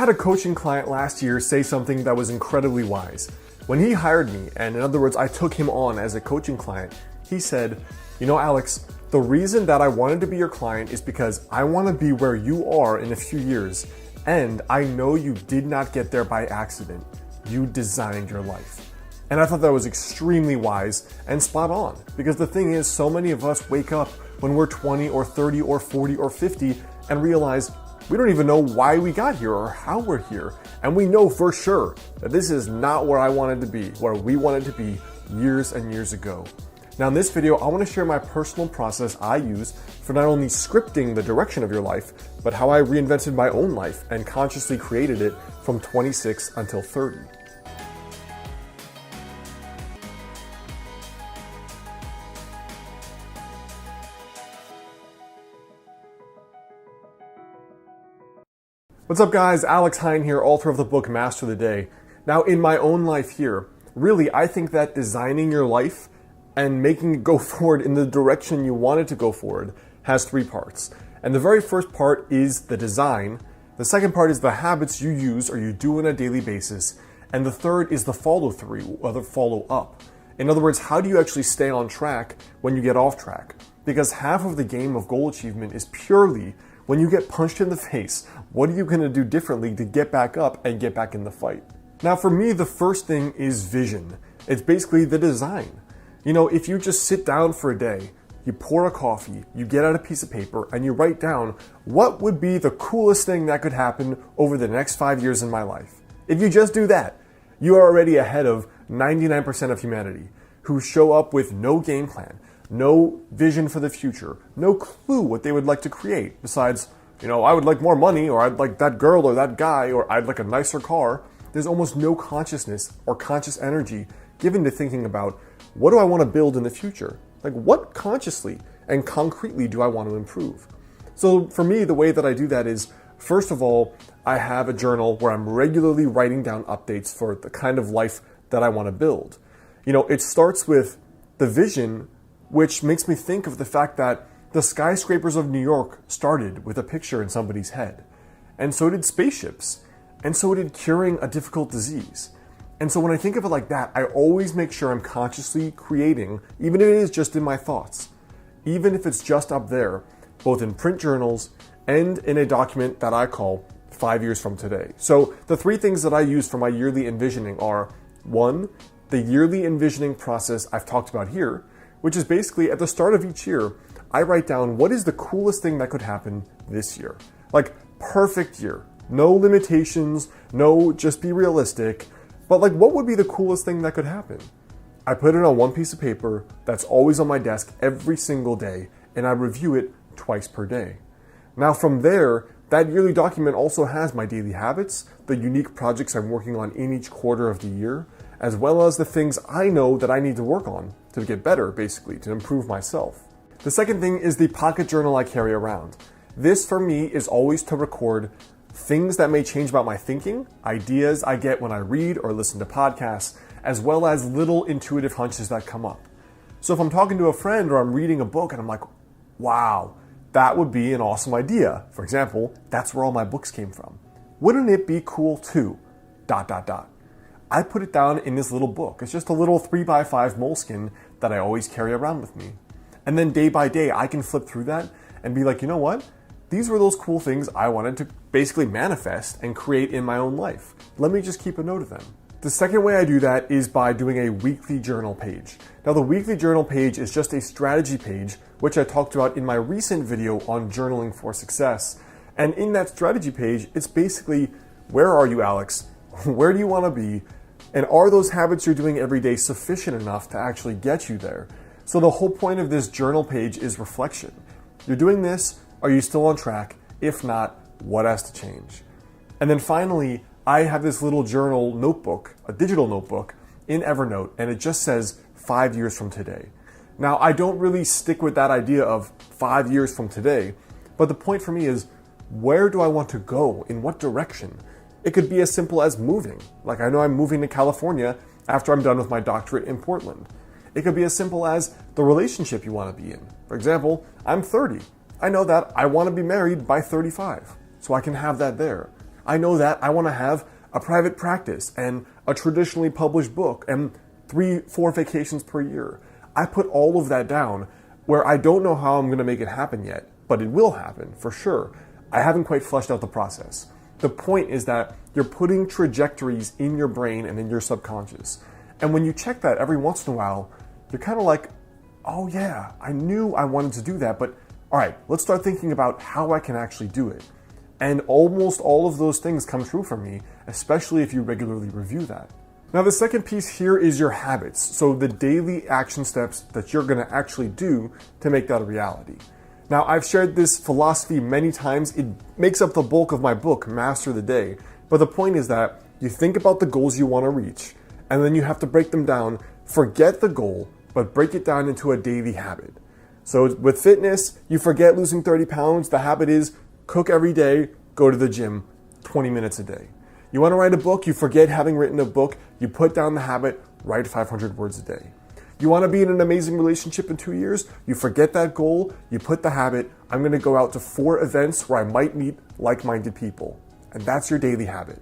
had a coaching client last year say something that was incredibly wise. When he hired me, and in other words, I took him on as a coaching client, he said, "You know, Alex, the reason that I wanted to be your client is because I want to be where you are in a few years, and I know you did not get there by accident. You designed your life." And I thought that was extremely wise and spot on, because the thing is, so many of us wake up when we're 20 or 30 or 40 or 50 and realize we don't even know why we got here or how we're here. And we know for sure that this is not where I wanted to be, where we wanted to be years and years ago. Now in this video, I want to share my personal process I use for not only scripting the direction of your life, but how I reinvented my own life and consciously created it from 26 until 30. What's up guys, Alex Hine here, author of the book Master the Day. Now in my own life here, really I think that designing your life and making it go forward in the direction you want it to go forward has three parts. And the very first part is the design, the second part is the habits you use or you do on a daily basis, and the third is the follow through or the follow up. In other words, how do you actually stay on track when you get off track? Because half of the game of goal achievement is purely when you get punched in the face, what are you going to do differently to get back up and get back in the fight? Now for me, the first thing is vision. It's basically the design. You know, if you just sit down for a day, you pour a coffee, you get out a piece of paper and you write down what would be the coolest thing that could happen over the next 5 years in my life. If you just do that, you are already ahead of 99% of humanity who show up with no game plan, no vision for the future, no clue what they would like to create besides, you know, I would like more money, or I'd like that girl or that guy, or I'd like a nicer car. There's almost no consciousness or conscious energy given to thinking about what do I want to build in the future? Like what consciously and concretely do I want to improve? So for me, the way that I do that is, first of all, I have a journal where I'm regularly writing down updates for the kind of life that I want to build. You know, it starts with the vision, which makes me think of the fact that the skyscrapers of New York started with a picture in somebody's head. And so did spaceships. And so did curing a difficult disease. And so when I think of it like that, I always make sure I'm consciously creating, even if it is just in my thoughts, even if it's just up there, both in print journals and in a document that I call 5 years from today. So the three things that I use for my yearly envisioning are, one, the yearly envisioning process I've talked about here, which is basically at the start of each year, I write down what is the coolest thing that could happen this year. Like perfect year, no limitations, no just be realistic, but like what would be the coolest thing that could happen? I put it on one piece of paper that's always on my desk every single day, and I review it twice per day. Now from there, that yearly document also has my daily habits, the unique projects I'm working on in each quarter of the year, as well as the things I know that I need to work on to get better, basically, to improve myself. The second thing is the pocket journal I carry around. This for me is always to record things that may change about my thinking, ideas I get when I read or listen to podcasts, as well as little intuitive hunches that come up. So if I'm talking to a friend or I'm reading a book and I'm like, wow, that would be an awesome idea. For example, that's where all my books came from. Wouldn't it be cool too? ... I put it down in this little book. It's just a little 3x5 moleskin that I always carry around with me. And then day by day, I can flip through that and be like, you know what? These were those cool things I wanted to basically manifest and create in my own life. Let me just keep a note of them. The second way I do that is by doing a weekly journal page. Now the weekly journal page is just a strategy page, which I talked about in my recent video on journaling for success. And in that strategy page, it's basically, where are you, Alex? Where do you want to be? And are those habits you're doing every day sufficient enough to actually get you there? So the whole point of this journal page is reflection. You're doing this, are you still on track? If not, what has to change? And then finally, I have this little journal notebook, a digital notebook in Evernote, and it just says 5 years from today. Now, I don't really stick with that idea of 5 years from today, but the point for me is, where do I want to go? In what direction? It could be as simple as moving. Like I know I'm moving to California after I'm done with my doctorate in Portland. It could be as simple as the relationship you want to be in. For example, I'm 30. I know that I want to be married by 35, so I can have that there. I know that I want to have a private practice and a traditionally published book and 3-4 vacations per year. I put all of that down where I don't know how I'm going to make it happen yet, but it will happen for sure. I haven't quite fleshed out the process. The point is that you're putting trajectories in your brain and in your subconscious. And when you check that every once in a while, you're kind of like, oh yeah, I knew I wanted to do that, but all right, let's start thinking about how I can actually do it. And almost all of those things come true for me, especially if you regularly review that. Now, the second piece here is your habits. So the daily action steps that you're gonna actually do to make that a reality. Now, I've shared this philosophy many times. It makes up the bulk of my book, Master the Day. But the point is that you think about the goals you wanna reach, and then you have to break them down. Forget the goal, but break it down into a daily habit. So with fitness, you forget losing 30 pounds. The habit is cook every day, go to the gym 20 minutes a day. You want to write a book, you forget having written a book, you put down the habit, write 500 words a day. You want to be in an amazing relationship in 2 years, you forget that goal, you put the habit, I'm going to go out to 4 events where I might meet like-minded people. And that's your daily habit.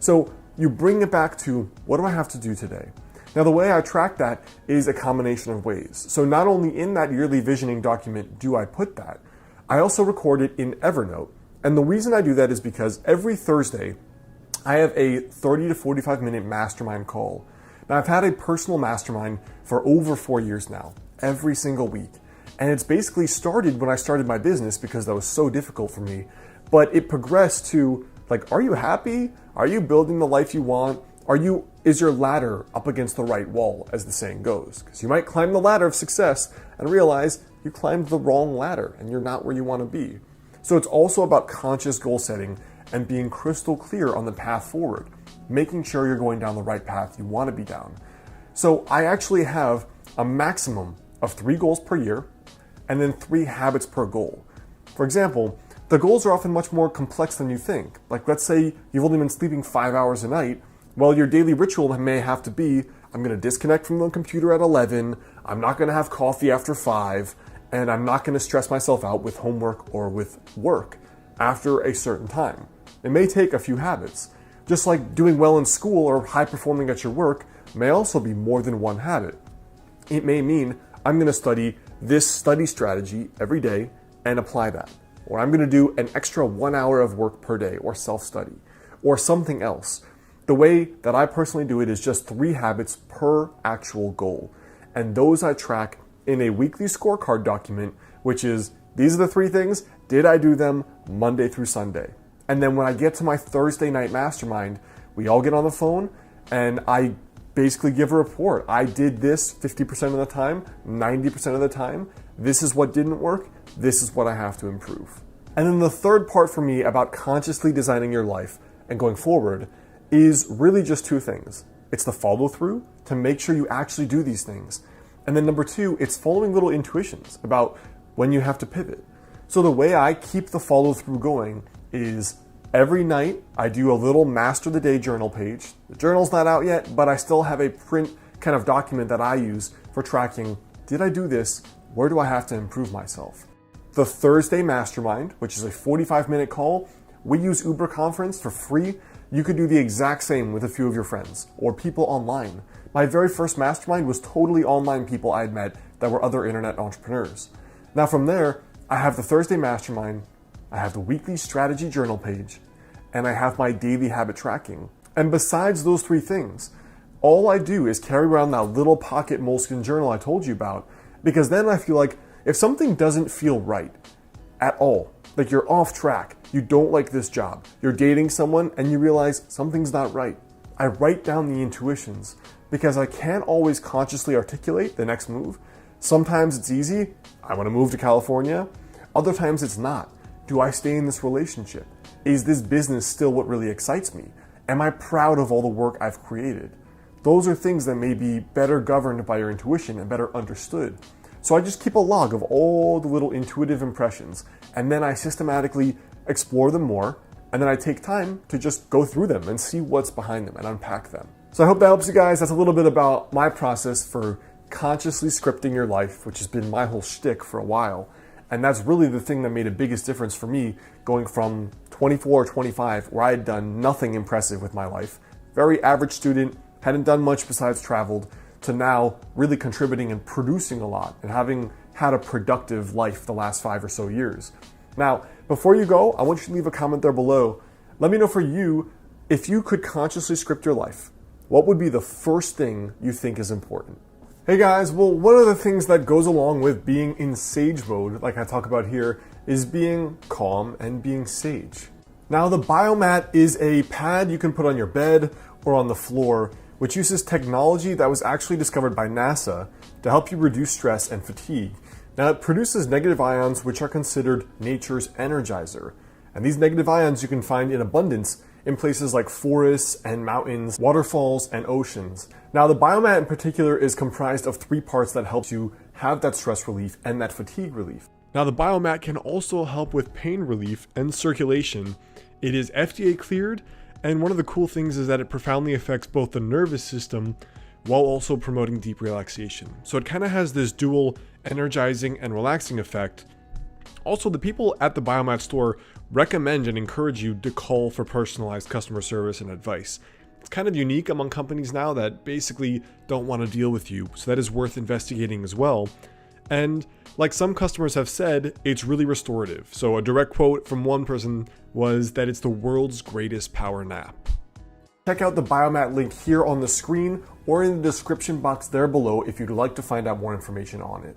So you bring it back to, what do I have to do today? Now, the way I track that is a combination of ways. So not only in that yearly visioning document do I put that, I also record it in Evernote. And the reason I do that is because every Thursday, I have a 30 to 45 minute mastermind call. Now, I've had a personal mastermind for over 4 years now, every single week. And it's basically started when I started my business because that was so difficult for me. But it progressed to, like, are you happy? Are you building the life you want? Is your ladder up against the right wall, as the saying goes? Because you might climb the ladder of success and realize you climbed the wrong ladder and you're not where you want to be. So it's also about conscious goal setting and being crystal clear on the path forward, making sure you're going down the right path you want to be down. So I actually have a maximum of 3 goals per year and then 3 habits per goal. For example, the goals are often much more complex than you think. Like, let's say you've only been sleeping 5 hours a night. Well, your daily ritual may have to be, I'm going to disconnect from the computer at 11, I'm not going to have coffee after 5, and I'm not going to stress myself out with homework or with work after a certain time. It may take a few habits. Just like doing well in school or high performing at your work may also be more than one habit. It may mean I'm going to study this study strategy every day and apply that. Or I'm going to do an extra 1 hour of work per day or self-study or something else. The way that I personally do it is just 3 habits per actual goal. And those I track in a weekly scorecard document, which is, these are the 3 things, did I do them Monday through Sunday? And then when I get to my Thursday night mastermind, we all get on the phone and I basically give a report. I did this 50% of the time, 90% of the time. This is what didn't work. This is what I have to improve. And then the third part for me about consciously designing your life and going forward is really just 2 things. It's the follow through to make sure you actually do these things. And then number 2, it's following little intuitions about when you have to pivot. So the way I keep the follow through going is every night I do a little Master the Day journal page. The journal's not out yet, but I still have a print kind of document that I use for tracking, did I do this? Where do I have to improve myself? The Thursday Mastermind, which is a 45-minute call, we use Uber Conference for free. You could do the exact same with a few of your friends or people online. My very first mastermind was totally online people I had met that were other internet entrepreneurs. Now from there, I have the Thursday Mastermind, I have the weekly strategy journal page, and I have my daily habit tracking. And besides those 3 things, all I do is carry around that little pocket moleskin journal I told you about, because then I feel like if something doesn't feel right at all, like you're off track, you don't like this job, you're dating someone and you realize something's not right, I write down the intuitions because I can't always consciously articulate the next move. Sometimes it's easy, I want to move to California. Other times it's not. Do I stay in this relationship? Is this business still what really excites me? Am I proud of all the work I've created? Those are things that may be better governed by your intuition and better understood. So I just keep a log of all the little intuitive impressions, and then I systematically explore them more, and then I take time to just go through them and see what's behind them and unpack them. So I hope that helps you guys. That's a little bit about my process for consciously scripting your life, which has been my whole shtick for a while. And that's really the thing that made the biggest difference for me going from 24 or 25 where I had done nothing impressive with my life, very average student, hadn't done much besides traveled, to now really contributing and producing a lot and having had a productive life the last 5 or so years. Now, before you go, I want you to leave a comment there below. Let me know for you, if you could consciously script your life, what would be the first thing you think is important? Hey guys, well, one of the things that goes along with being in sage mode, like I talk about here, is being calm and being sage. Now, the biomat is a pad you can put on your bed or on the floor, which uses technology that was actually discovered by NASA to help you reduce stress and fatigue. Now, it produces negative ions, which are considered nature's energizer. And these negative ions you can find in abundance in places like forests and mountains, waterfalls, and oceans. Now, the biomat in particular is comprised of 3 parts that helps you have that stress relief and that fatigue relief. Now, the biomat can also help with pain relief and circulation. It is FDA cleared, and one of the cool things is that it profoundly affects both the nervous system while also promoting deep relaxation. So it kind of has this dual energizing and relaxing effect. Also, the people at the biomat store recommend and encourage you to call for personalized customer service and advice. It's kind of unique among companies now that basically don't want to deal with you, so that is worth investigating as well. And like some customers have said, it's really restorative. So a direct quote from one person was that it's the world's greatest power nap. Check out the biomat link here on the screen or in the description box there below if you'd like to find out more information on it.